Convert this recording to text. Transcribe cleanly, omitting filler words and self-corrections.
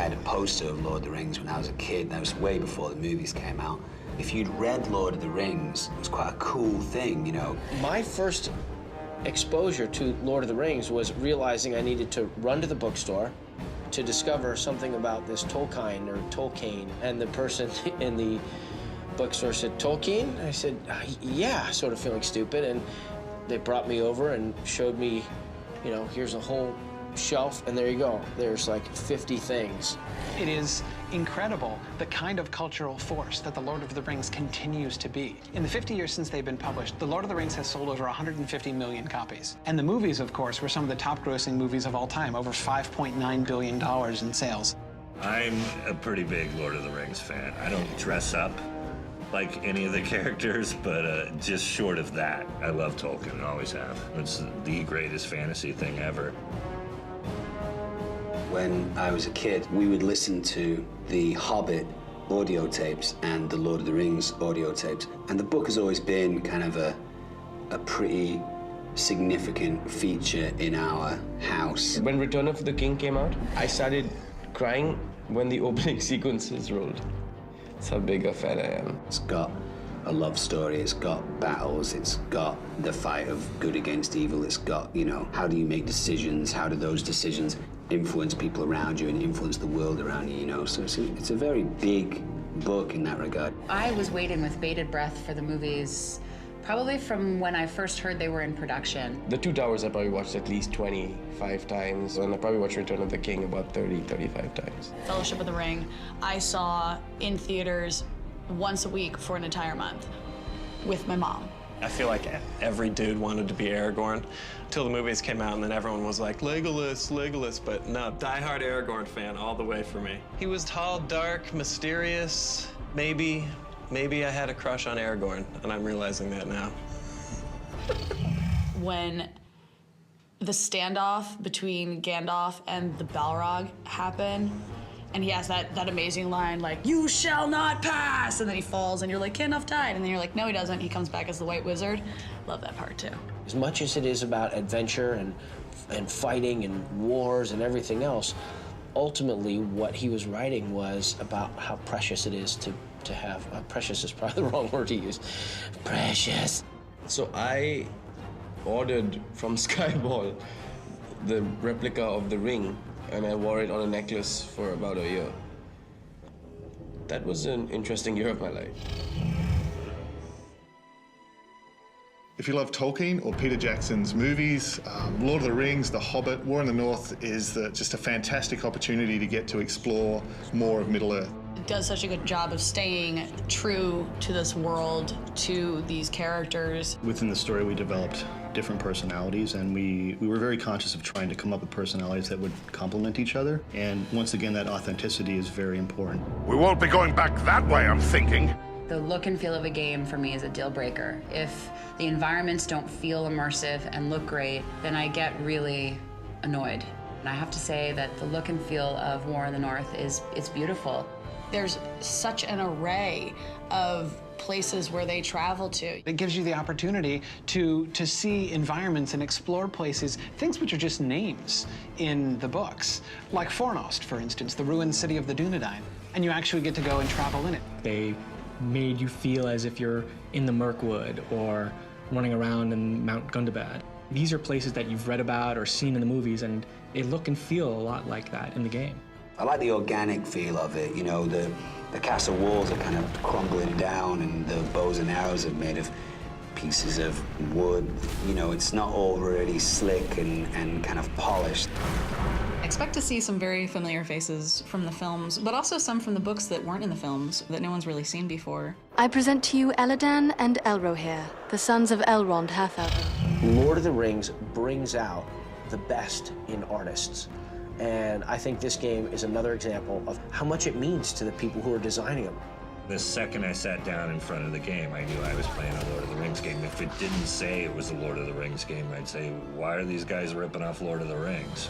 had a poster of Lord of the Rings when I was a kid. That was way before the movies came out. If you'd read Lord of the Rings, it was quite a cool thing, you know. My first exposure to Lord of the Rings was realizing I needed to run to the bookstore to discover something about this Tolkien, and the person in the bookstore said, "Tolkien?" I said, "Yeah," sort of feeling stupid, and they brought me over and showed me, you know, here's a whole shelf, and there you go. There's like 50 things. It is incredible the kind of cultural force that The Lord of the Rings continues to be. In the 50 years since they've been published, The Lord of the Rings has sold over 150 million copies. And the movies, of course, were some of the top-grossing movies of all time, over $5.9 billion in sales. I'm a pretty big Lord of the Rings fan. I don't dress up like any of the characters, but just short of that, I love Tolkien and always have. It's the greatest fantasy thing ever. When I was a kid, we would listen to the Hobbit audio tapes and the Lord of the Rings audio tapes. And the book has always been kind of a pretty significant feature in our house. When Return of the King came out, I started crying when the opening sequences rolled. That's how big a fan I am. It's got a love story, it's got battles, it's got the fight of good against evil, it's got, you know, how do you make decisions, how do those decisions influence people around you and influence the world around you, you know? So it's a very big book in that regard. I was waiting with bated breath for the movies, probably from when I first heard they were in production. The Two Towers I probably watched at least 25 times, and I probably watched Return of the King about 35 times. Fellowship of the Ring, I saw in theaters once a week for an entire month with my mom. I feel like every dude wanted to be Aragorn until the movies came out, and then everyone was like, Legolas, Legolas, but no, diehard Aragorn fan all the way for me. He was tall, dark, mysterious. Maybe I had a crush on Aragorn, and I'm realizing that now. When the standoff between Gandalf and the Balrog happened, and he has that amazing line like, "You shall not pass!" And then he falls, and you're like, Gandalf died. And then you're like, no, he doesn't. He comes back as the White Wizard. Love that part, too. As much as it is about adventure and fighting and wars and everything else, ultimately what he was writing was about how precious it is to have, precious is probably the wrong word to use, precious. So I ordered from Skyball the replica of the ring, and I wore it on a necklace for about a year. That was an interesting year of my life. If you love Tolkien or Peter Jackson's movies, Lord of the Rings, The Hobbit, War in the North is just a fantastic opportunity to get to explore more of Middle-earth. It does such a good job of staying true to this world, to these characters. Within the story, we developed different personalities, and we were very conscious of trying to come up with personalities that would complement each other. And once again, that authenticity is very important. We won't be going back that way, I'm thinking. The look and feel of a game for me is a deal breaker. If the environments don't feel immersive and look great, then I get really annoyed. And I have to say that the look and feel of War in the North it's beautiful. There's such an array of places where they travel to. It gives you the opportunity to see environments and explore places, things which are just names in the books. Like Fornost, for instance, the ruined city of the Dunedain. And you actually get to go and travel in it. They made you feel as if you're in the Mirkwood or running around in Mount Gundabad. These are places that you've read about or seen in the movies, and they look and feel a lot like that in the game. I like the organic feel of it, you know, the castle walls are kind of crumbling down and the bows and arrows are made of pieces of wood. You know, it's not all really slick and kind of polished. Expect to see some very familiar faces from the films, but also some from the books that weren't in the films, that no one's really seen before. I present to you Elladan and Elrohir, the sons of Elrond Halfhelm. Lord of the Rings brings out the best in artists. And I think this game is another example of how much it means to the people who are designing them. The second I sat down in front of the game, I knew I was playing a Lord of the Rings game. If it didn't say it was a Lord of the Rings game, I'd say, why are these guys ripping off Lord of the Rings?